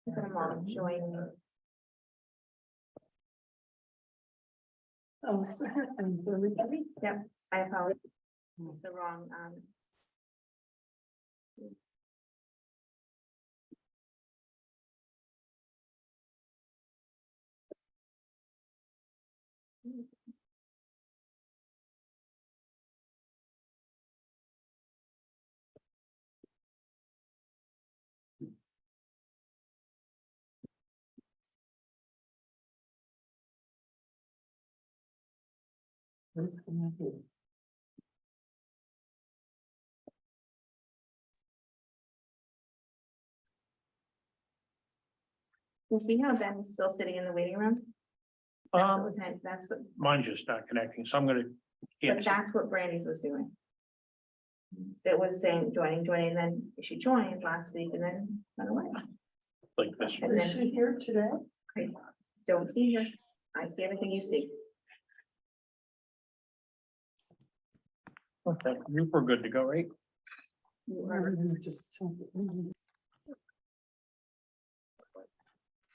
Them all join. Oh, so and everybody. Yep, I apologize. The wrong, you see how Ben's still sitting in the waiting room? That's what, Mine's just not connecting, so I'm gonna but cancel. that's what Brandy's was doing. It was saying joining, and then she joined last week and then went away. Like this one. And Is then she here today? I don't see her. I see everything you see. Okay, we're good to go, right? You are- Just.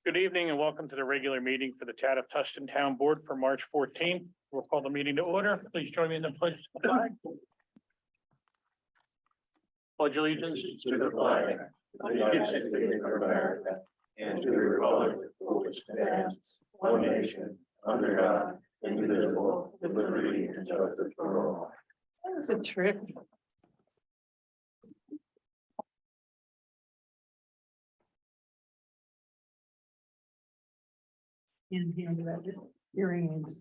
Good evening and welcome to the regular meeting for the Town of Tusten Town Board for March 14th. We'll call the meeting to order. Please join me in the pledge to the flag. Pledge allegiance To the flag of the United States of America and to the republic for which it stands, one nation, under God, indivisible, with liberty and justice for all. That was a trick. In here, that hearing aids.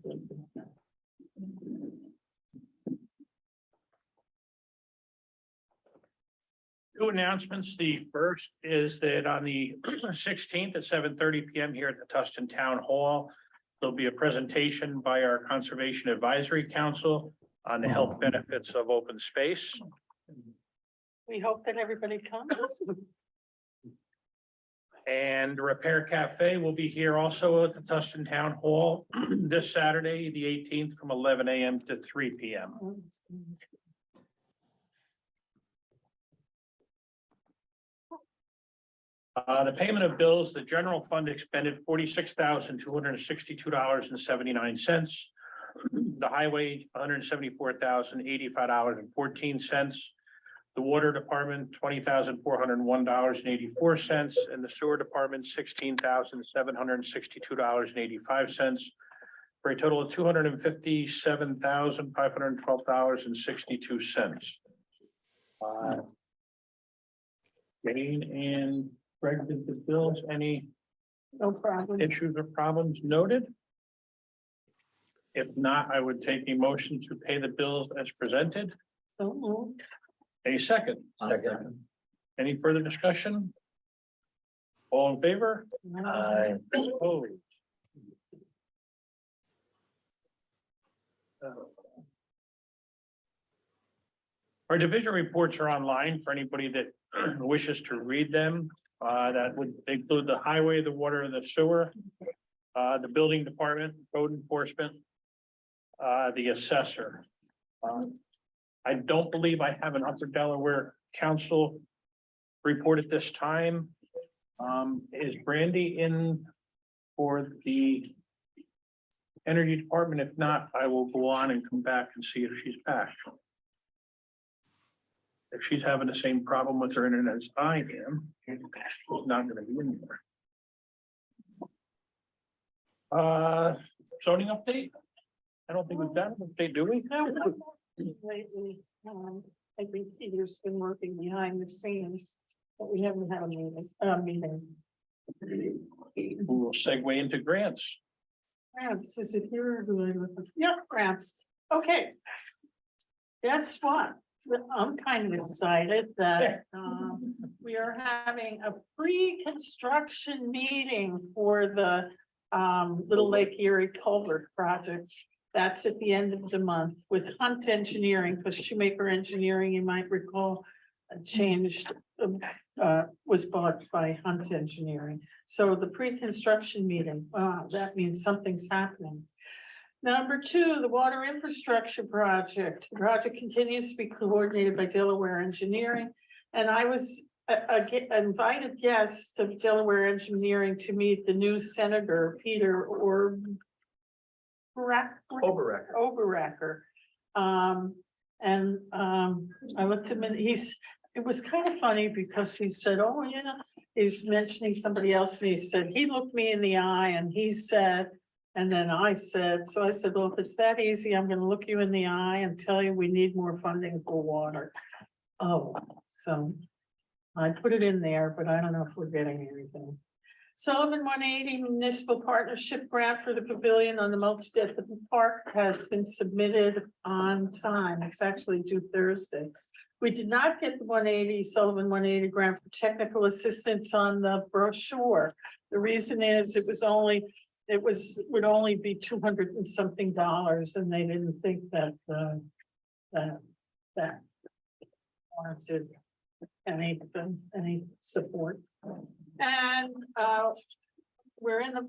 Two announcements. The first is that on the 16th at 7:30 PM here at the Tustin Town Hall, there'll be a presentation by our Conservation Advisory Council on the health benefits of open space. We hope that everybody comes. And Repair Cafe will be here also at the Tustin Town Hall this Saturday, the 18th, from 11 AM to 3 PM. The payment of bills, the general fund expended $46,262.79. The highway, $174,085.14. The water department, $20,401.84, and the sewer department, $16,762.85. For a total of $257,512.62. Jane and Greg did the bills, any No problem. issues or problems noted? If not, I would take a motion to pay the bills as presented. So moved. A second. Second. Any further discussion? All in favor? Opposed? Our division reports are online for anybody that wishes to read them. That would include the highway, the water, and the sewer, the building department, code enforcement, the assessor. I don't believe I have an Upper Delaware Council report at this time. Is Brandy in for the Energy Department? If not, I will go on and come back and see if she's back. If she's having the same problem with her internet as I am, she's not gonna be in there. Zoning update? I don't think we've done an update, do we? Lately, I think Peter's been working behind the scenes, but we haven't had a meeting. We'll segue into grants. Grants, is it here? Yep, grants. Okay. Guess what? I'm kind of excited that we are having a pre-construction meeting for the Little Lake Erie Culvert project. That's at the end of the month with Hunt Engineering, because Shoemaker Engineering, you might recall, changed, was bought by Hunt Engineering. So the pre-construction meeting, that means something's happening. Number two, the water infrastructure project. The project continues to be coordinated by Delaware Engineering. And I was invited guest of Delaware Engineering to meet the new senator, Peter Oberacker. I looked at him and it was kind of funny because he said, oh, you know, he's mentioning somebody else and he said, he looked me in the eye and he said, and then I said, so I said, well, if it's that easy, I'm gonna look you in the eye and tell you we need more funding for water. Oh, so I put it in there, but I don't know if we're getting anything. Sullivan 180 Municipal Partnership Grant for the Pavilion on the Multi-Death Park has been submitted on time. It's actually due Thursday. We did not get the 180 Sullivan 180 grant for technical assistance on the brochure. The reason is it would only be $200 and something, and they didn't think that warranted any support. And we're in the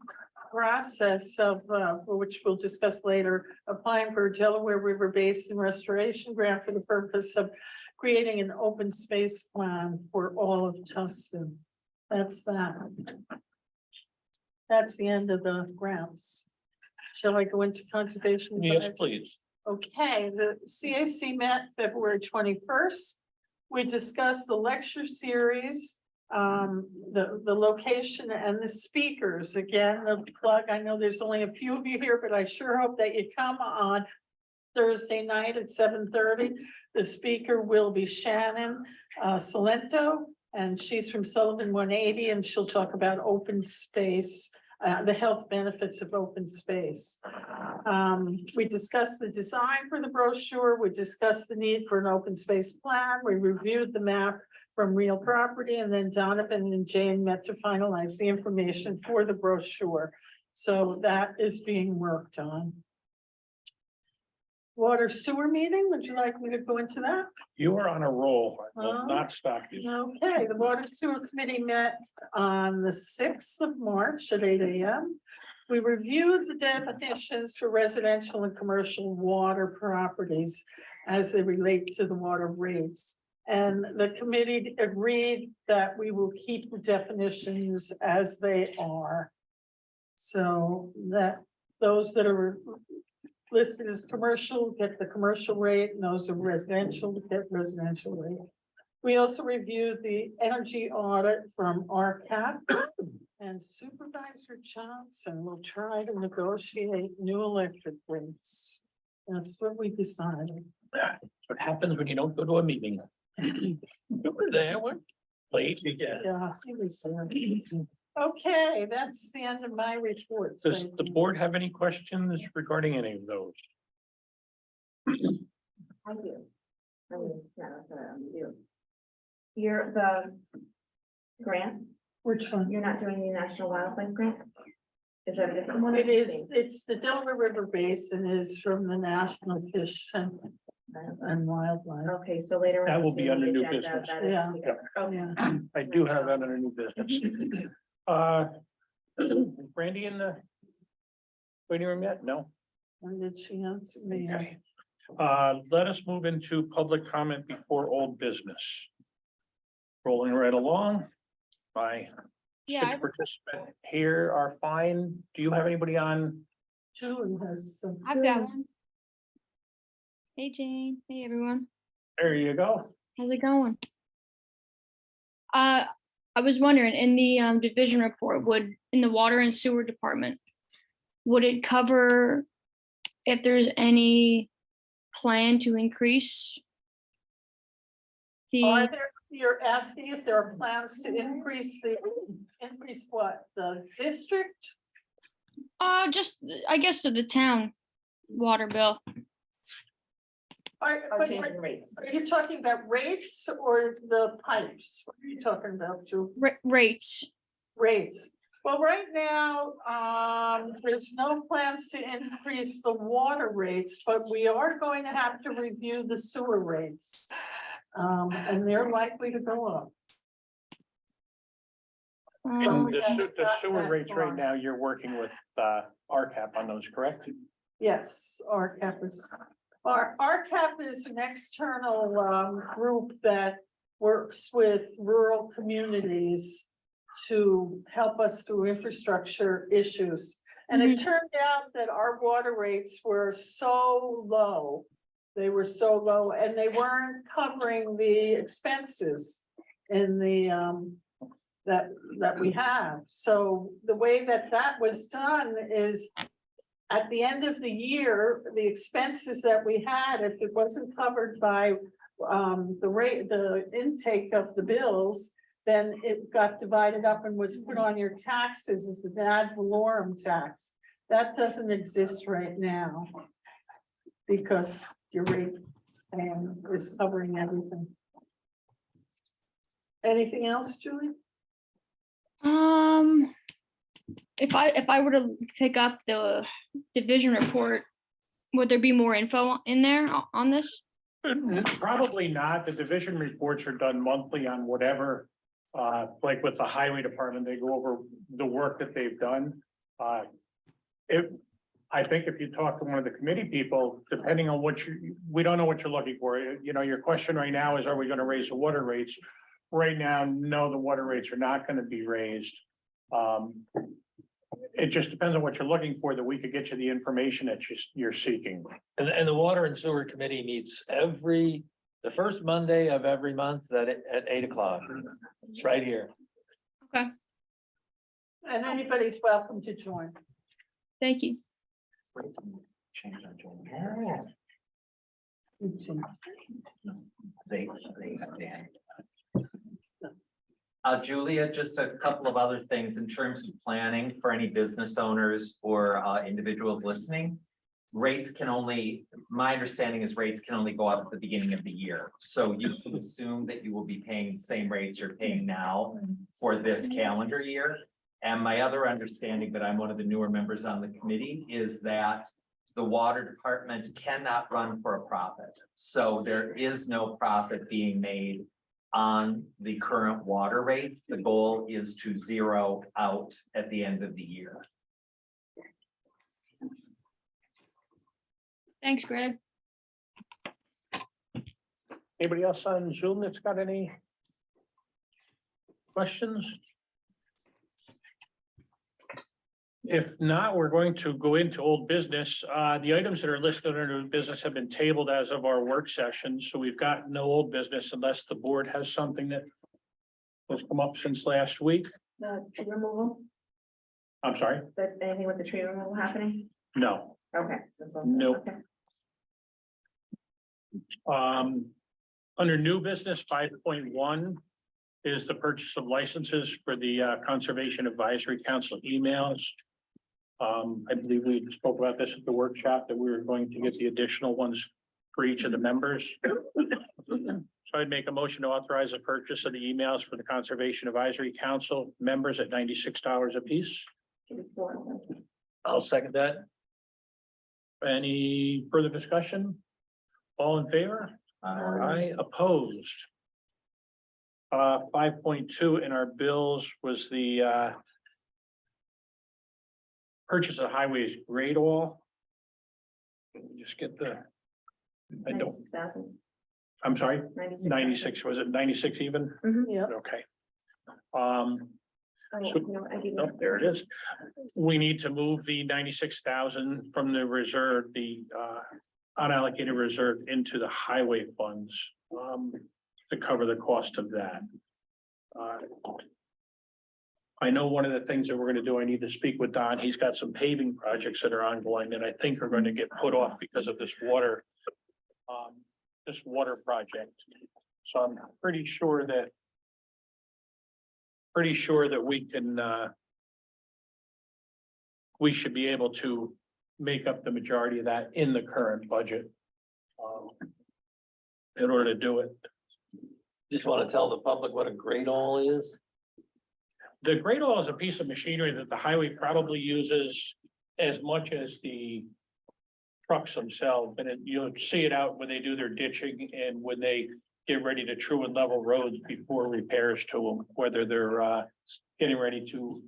process of, which we'll discuss later, applying for a Delaware River Basin Restoration Grant for the purpose of creating an open space plan for all of Tusten. That's that. That's the end of the grants. Shall I go into conservation? Yes, please. Okay, the CAC met February 21st. We discussed the lecture series, the location and the speakers. Again, the plug, I know there's only a few of you here, but I sure hope that you come on Thursday night at 7:30. The speaker will be Shannon Salento, and she's from Sullivan 180, and she'll talk about open space, the health benefits of open space. We discussed the design for the brochure. We discussed the need for an open space plan. We reviewed the map from real property, and then Donovan and Jane met to finalize the information for the brochure. So that is being worked on. Water sewer meeting, would you like me to go into that? You are on a roll. I will not stop you. Okay, the Water Sewer Committee met on the 6th of March at 8 a.m. We reviewed the definitions for residential and commercial water properties as they relate to the water rates. And the committee agreed that we will keep the definitions as they are. So that those that are listed as commercial get the commercial rate, and those are residential get residential rate. We also reviewed the energy audit from RCAP, and Supervisor Johnson will try to negotiate new electric rates. That's what we decided. What happens when you don't go to a meeting? You were there, what? Late again. Yeah, he was there. Okay, that's the end of my report. Does the board have any questions regarding any of those? I do. I mean, yeah, that's what I do. You're the grant, Which one? you're not doing the National Wildlife Grant? Is that a different one? It is, it's the Delaware River Basin is from the National Fish and Wildlife. Okay, so later. That on, will so be on under the new agenda, business. that is Yeah. together. Okay. Yeah. I do have that under new business. Brandy in the waiting room yet? No? When did she answer me? Okay. Let us move into public comment before old business. Rolling right along. My Yeah, six participants here are fine. Do you have anybody on? Julie has some. I've got one. Hey Jane, hey everyone, There you go. how's it going? I was wondering, in the division report, in the water and sewer department, would it cover if there's any plan to increase Are the, there, you're asking if there are plans to increase what, the district? just, I guess to the town water bill? Or changing rates. Are you talking about rates or the pipes? What are you talking about, Julie? Rates? Rates. Well, right now, there's no plans to increase the water rates, but we are going to have to review the sewer rates. And they're likely to go up. And we the haven't the got sewer that rates right far. now, you're working with RCAP on those, correct? Yes, RCAP is an external group that works with rural communities to help us through infrastructure issues. And it turned out that our water rates were so low. They were so low and they weren't covering the expenses in the, that we have. So the way that was done is at the end of the year, the expenses that we had, if it wasn't covered by the intake of the bills, then it got divided up and was put on your taxes as the ad valorem tax. That doesn't exist right now because your rate is covering everything. Anything else, Julie? If I were to pick up the division report, would there be more info in there on this? Probably not. The division reports are done monthly on whatever, like with the highway department, they go over the work that they've done. I think if you talk to one of the committee people, depending on what we don't know what you're looking for. You know, your question right now is, are we gonna raise the water rates? Right now, no, the water rates are not gonna be raised. It just depends on what you're looking for, that we could get you the information that you're seeking. And the Water and Sewer Committee meets the first Monday of every month at 8 o'clock. It's right here. And anybody's welcome to join. Thank you. Julia, just a couple of other things in terms of planning for any business owners or individuals listening. Rates can only, my understanding is rates can only go up at the beginning of the year. So you can assume that you will be paying the same rates you're paying now for this calendar year. And my other understanding, but I'm one of the newer members on the committee, is that the water department cannot run for a profit. So there is no profit being made on the current water rate. The goal is to zero out at the end of the year. Thanks, Greg. Anybody else on Zoom that's got any questions? If not, we're going to go into old business. The items that are listed under new business have been tabled as of our work session, so we've got no old business unless the board has something that has come up since last week. The tree removal, I'm sorry, that anything with the tree removal happening? no. Okay. So it's all- Nope. okay. Under new business 5.1 is the purchase of licenses for the Conservation Advisory Council emails. I believe we spoke about this at the workshop, that we were going to get the additional ones for each of the members. So I'd make a motion to authorize the purchase of the emails for the Conservation Advisory Council members at $96 a piece. Should be 4 of them. I'll second that. Any further discussion? All in favor? Aye, opposed. 5.2 in our bills was the purchase of highways grade oil. Let me just get the, I don't, 96,000. I'm sorry, 96,000. 96, was it 96 even? Yeah. Okay. Oh, no, I didn't. Nope, there it is. We need to move the 96,000 from the reserve, the unallocated reserve into the highway funds to cover the cost of that. I know one of the things that we're going to do, I need to speak with Don. He's got some paving projects that are ongoing that I think are going to get put off because of this water project. So I'm pretty sure that we can, we should be able to make up the majority of that in the current budget. In order to do it. Just want to tell the public what a grade all is. The grade oil is a piece of machinery that the highway probably uses as much as the trucks themselves, and you'll see it out when they do their ditching and when they get ready to true and level roads before repairs to them, whether they're getting ready to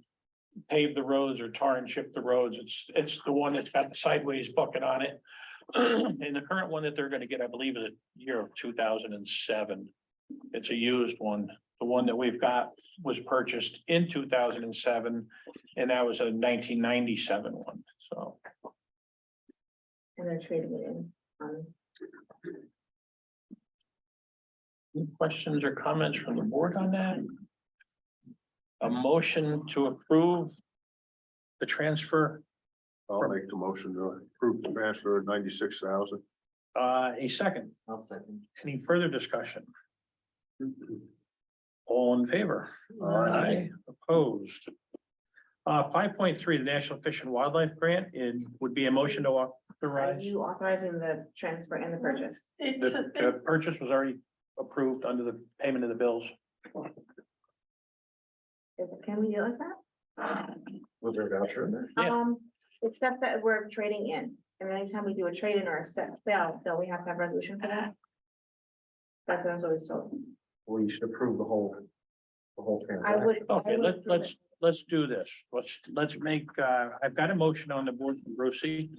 pave the roads or tar and chip the roads. It's the one that's got the sideways bucket on it. And the current one that they're gonna get, I believe, is the year of 2007. It's a used one. The one that we've got was purchased in 2007, and that was a 1997 one, so. And they're trading it in. Any questions or comments from the board on that? A motion to approve the transfer, I'll make the motion to approve the transfer of 96,000. a second. I'll second. Any further discussion? All in favor? Aye. Opposed? 5.3, the National Fish and Wildlife Grant, it would be a motion to Are authorize. you authorizing the transfer and the purchase? It's, The purchase was already approved under the payment of the bills. Can we do it like that? Was there a voucher in there? Yeah. Except that we're trading in, and anytime we do a trade-in or a set sale, don't we have to have resolution for that? That's what I was always told. Well, you should approve the whole I transaction. would. I Okay, would do it. let's do this. Let's make, I've got a motion on the board from Brucey.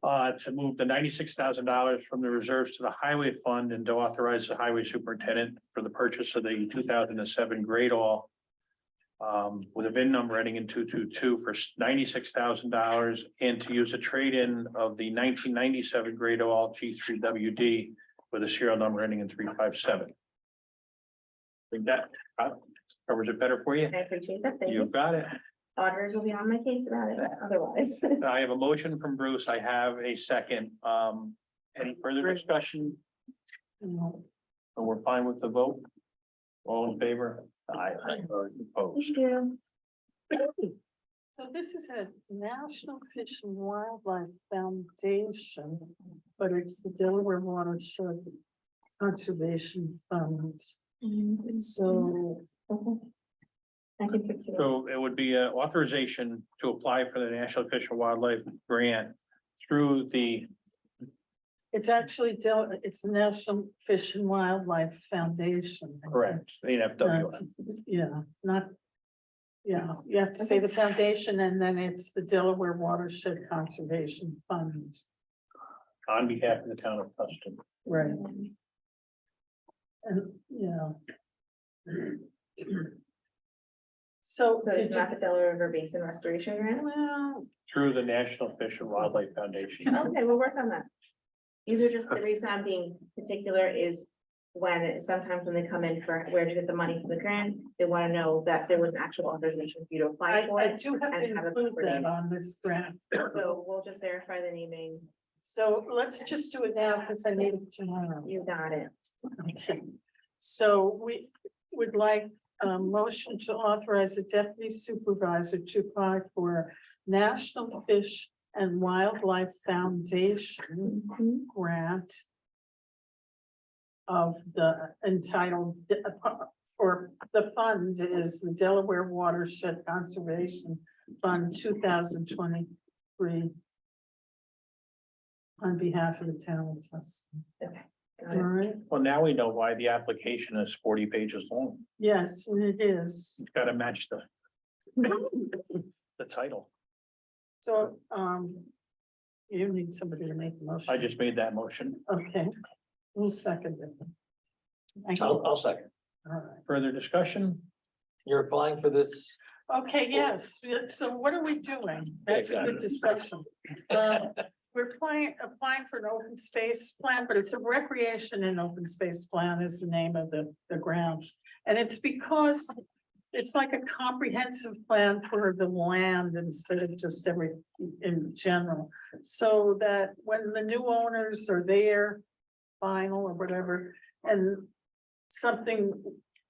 To move the $96,000 from the reserves to the highway fund and to authorize the highway superintendent for the purchase of the 2007 Great All. With a VIN number ending in 222 for $96,000 and to use a trade-in of the 1997 Great All G3WD with a serial number ending in 357. Think that covers it better for you? I appreciate that. Thank you. You've got it. Auditors will be on my case about it, otherwise. I have a motion from Bruce. I have a second. Any further discussion? no, So we're fine with the vote? All in favor? Aye. Opposed? Thank you. so this is a National Fish and Wildlife Foundation, but it's the Delaware Watershed Conservation Fund. So, Okay. I can fix it. So it would be an authorization to apply for the National Fish and Wildlife Grant through the, it's actually, it's the National Fish and Wildlife Foundation. correct, NFW. Yeah, not. Yeah, you have to say the foundation and then it's the Delaware Watershed Conservation Fund, On behalf of the town of Tusten. right? And, yeah. So, So did it's you, not the Delaware River Basin Restoration Grant? well, Through the National Fish and Wildlife Foundation. Okay, we'll work on that. These are just, the reason I'm being particular is when, sometimes when they come in for where to get the money for the grant, they want to know that there was an actual authorization for you to apply for I it. do have to and have a include proper that name. on this grant. So we'll just verify the naming. So let's just do it now because I need it tomorrow. You got it. Okay. So we would like a motion to authorize the deputy supervisor to apply for National Fish and Wildlife Foundation grant of the entitled, or the fund is the Delaware Watershed Conservation Fund 2023 on behalf of the town of Tusten. Okay. All right, Well, now we know why the application is 40 pages long. yes, and it is. It's got to match the title. So, you need somebody to make the motion. I just made that motion. Okay, who'll second it? Thank you. I'll second. All right. Further discussion? You're applying for this, Okay, yes, so what are we doing? That's a good discussion. We're applying for an open space plan, but it's a recreation and open space plan is the name of the grant. And it's because it's like a comprehensive plan for the land instead of just every, in general. So that when the new owners are there, final or whatever, and something,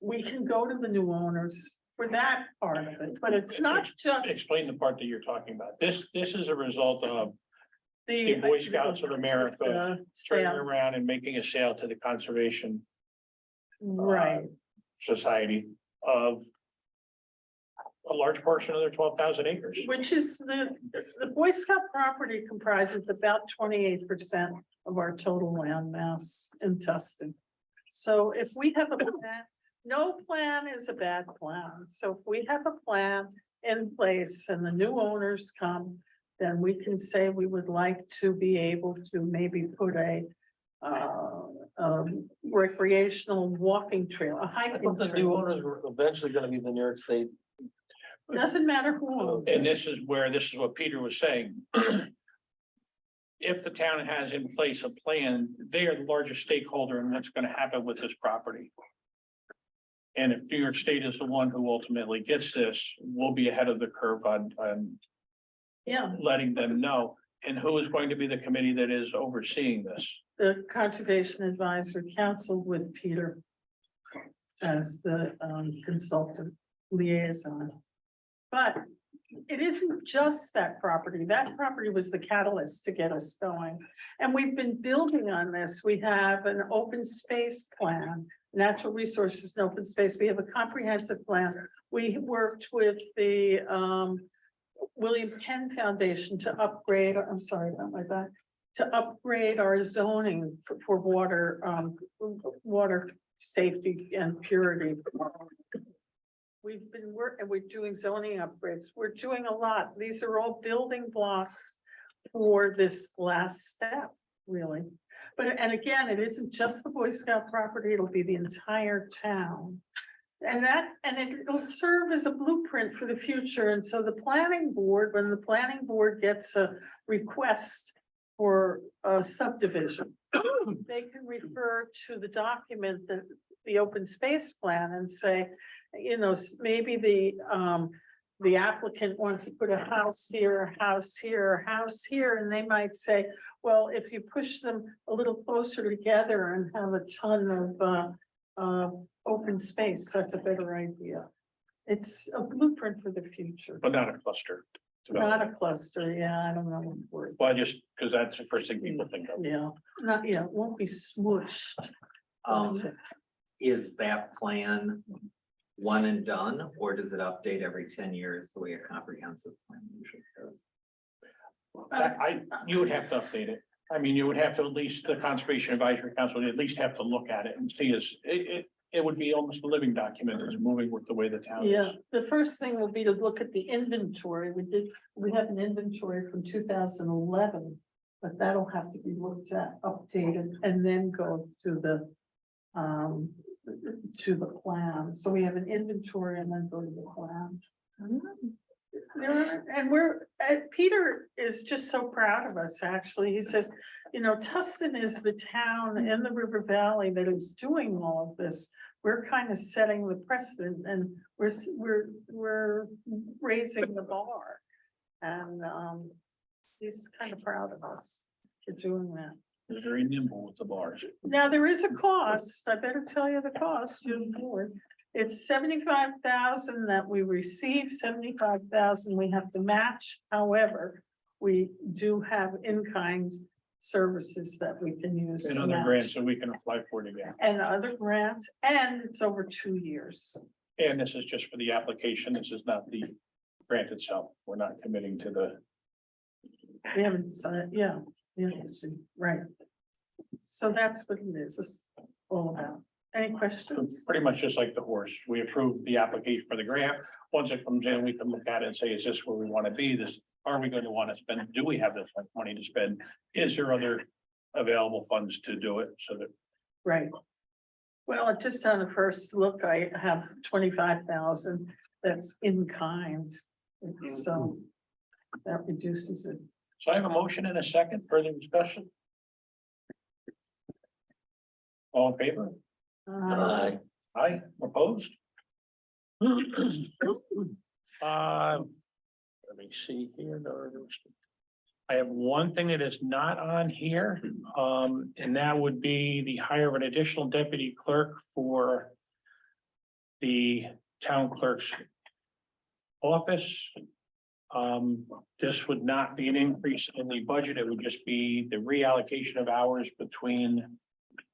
we can go to the new owners for that part of it, but it's not just Explain the part that you're talking about. This is a result of the the. Boy Scouts of America turning Sale, around and making a sale to the Conservation right, Society of a large portion of their 12,000 acres. which is the Boy Scout property comprises about 28% of our total land mass in Tusten. So if we have a plan, no plan is a bad plan. So if we have a plan in place and the new owners come, then we can say we would like to be able to maybe put a recreational walking trail, a I hiking thought the new trail. owners were eventually gonna be the New York State. Doesn't matter who owns And it. this is what Peter was saying. If the town has in place a plan, they are the largest stakeholder in what's gonna happen with this property. And if New York State is the one who ultimately gets this, we'll be ahead of the curve on Yeah, letting them know. And who is going to be the committee that is overseeing this? the Conservation Advisory Council with Peter as the consultant liaison. But it isn't just that property. That property was the catalyst to get us going. And we've been building on this. We have an open space plan, natural resources and open space. We have a comprehensive plan. We worked with the William Penn Foundation to upgrade, I'm sorry about my back, to upgrade our zoning for water, water safety and purity. We've been working, we're doing zoning upgrades. We're doing a lot. These are all building blocks for this last step, really. But, and again, it isn't just the Boy Scout property, it'll be the entire town. And it'll serve as a blueprint for the future. And so the planning board, when the planning board gets a request for a subdivision, they can refer to the document that the open space plan and say, you know, maybe the applicant wants to put a house here, a house here, a house here, and they might say, well, if you push them a little closer together and have a ton of open space, that's a better idea. It's a blueprint for the future, But not a cluster. not a cluster. Yeah, I don't know what word. Well, just because that's the first thing people think of. Yeah, not, yeah, it won't be smooshed. Is that plan one and done, or does it update every 10 years the way a comprehensive plan usually goes? You would have to update it. I mean, you would have to, at least the Conservation Advisory Council would at least have to look at it and see it would be almost a living document that's moving with the way the town is. Yeah, the first thing will be to look at the inventory. We have an inventory from 2011. But that'll have to be looked at, updated, and then go to the plan. So we have an inventory and then go to the plan. Peter is just so proud of us, actually. He says, you know, Tusten is the town in the River Valley that is doing all of this. We're kind of setting the precedent, and we're raising the bar. And he's kind of proud of us for doing that. They're very nimble with the bars. Now, there is a cost. I better tell you the cost, you're bored. It's 75,000 that we receive, 75,000 we have to match. However, we do have in-kind services that we can use. And to other match. grants that we can apply for together. And other grants, and it's over 2 years. And this is just for the application. This is not the grant itself. We're not committing to the. We haven't decided, yeah, see, right. So that's what it is, it's all about. Any questions? Pretty much just like the horse. We approve the application for the grant. Once it comes in, we can look at it and say, is this where we want to be? This, are we going to want to spend? Do we have this much money to spend? Is there other available funds to do it? So that, Right. Well, just on the first look, I have 25,000 that's in kind. So that reduces it. so I have a motion and a second, further discussion. All in favor? Aye, opposed? Let me see here. I have one thing that is not on here, and that would be the hire of an additional deputy clerk for the town clerk's office. This would not be an increase in the budget. It would just be the reallocation of hours between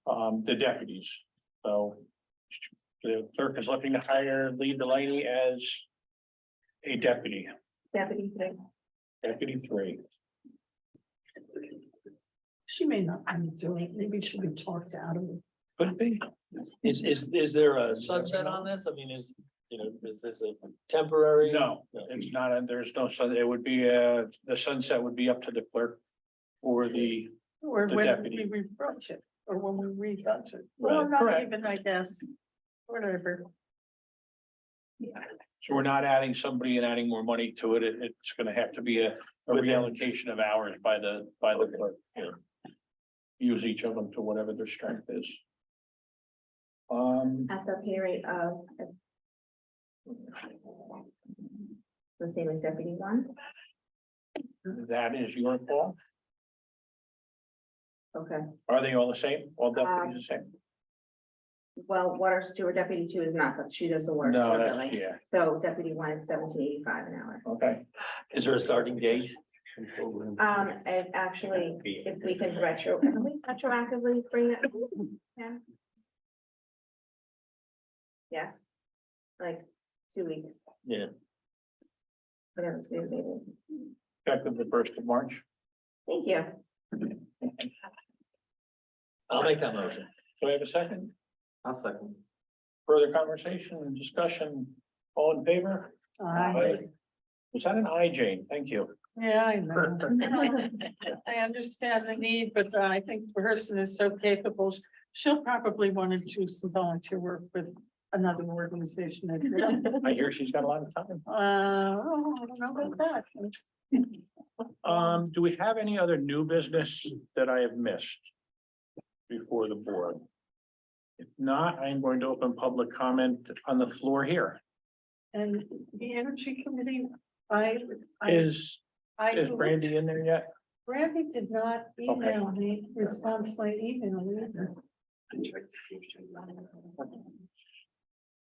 the deputies. So the clerk is looking to hire Lee Delaney as a deputy, Deputy thing. deputy 3. She may not want to do it, maybe she'll be talked out of it. Could be. Is there a sunset on this? I mean, is this a temporary? No, it's not, there's no sun, it would be, the sunset would be up to the clerk or the Or The when deputy. we reproach it. or when we re-budget. Well, Right, not correct. even, I guess, whatever. So we're not adding somebody and adding more money to it. It's gonna have to be a Within- reallocation of hours by the clerk here. Use each of them to whatever their strength is. At the pay rate of. The same as deputy one, That is your call. okay, Are they all the same? All deputies the same? well, water sewer deputy two is not, but she does the water No, sewer that's, billing. yeah, So deputy one is 17.85 an hour. okay. Is there a starting date? And actually, if we can retroactively bring it. Yeah. Yes. Like 2 weeks, Yeah. whatever today's date is. Effective the 1st of March. Thank you. I'll make that motion. Do I have a second? I'll second. Further conversation and discussion? All in favor? Was that an I, Jane? Thank you. Yeah, I know. I understand the need, but I think the person is so capable, she'll probably want to do some volunteer work with another organization. as well. I hear she's got a lot of time. I don't know about that. Do we have any other new business that I have missed? Before the board? If not, I'm going to open public comment on the floor here. And the energy committee, I, Is Brandy in there yet? Brandy did not email me, respond to my email either.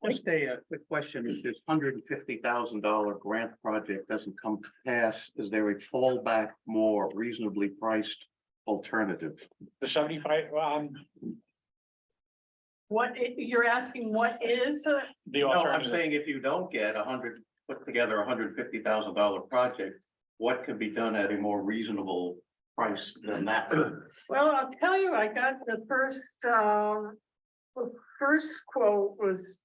Just a quick question, if this $150,000 grant project doesn't come to pass, is there a fallback, more reasonably priced alternative? The 75, You're asking what is, the No, I'm alternative. saying if you don't get put together $150,000 project, what could be done at a more reasonable price than that? well, I'll tell you, I got the first quote was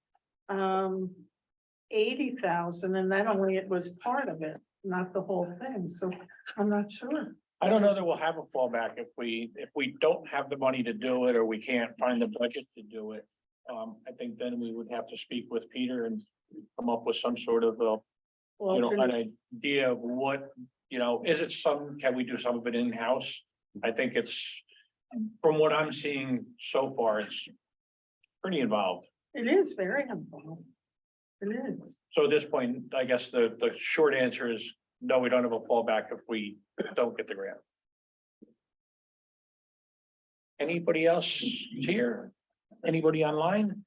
80,000, and then only it was part of it, not the whole thing, so I'm not sure. I don't know that we'll have a fallback if we don't have the money to do it, or we can't find the budget to do it. I think then we would have to speak with Peter and come up with some sort of, an idea of what, is it can we do some of it in-house? I think it's, from what I'm seeing so far, it's pretty involved. It is very involved. It is. So at this point, I guess the short answer is no, we don't have a fallback if we don't get the grant. Anybody else here? Anybody online?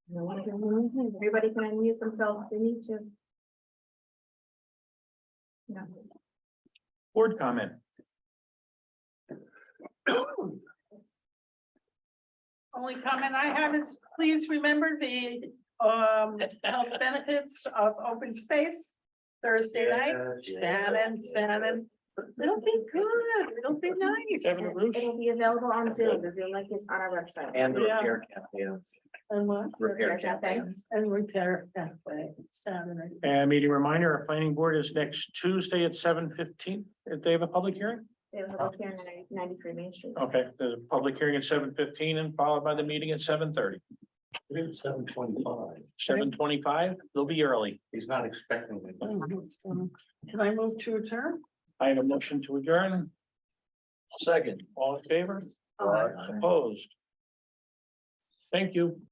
No one can do anything. Everybody can unmute themselves if they need to. No. Board comment? Only comment I have is, please remember the health benefits of open space Thursday night. Shannon, it'll be good, it'll be nice. Kevin Bruce? It'll be available on Zoom. The Zoom link is on our website. And Yeah. repair campaigns. And what? Repair cafe. campaigns. And repair cafe, Saturday. And meeting reminder, our planning board is next Tuesday at 7:15. If they have a public hearing? They have a public hearing on 93 Main Street. Okay, there's a public hearing at 7:15 and followed by the meeting at 7:30. 725. 7:25, they'll be early. He's not expecting it. Can I move to adjourn? I have a motion to adjourn. Second. All in favor? Oh, Opposed? Thank you.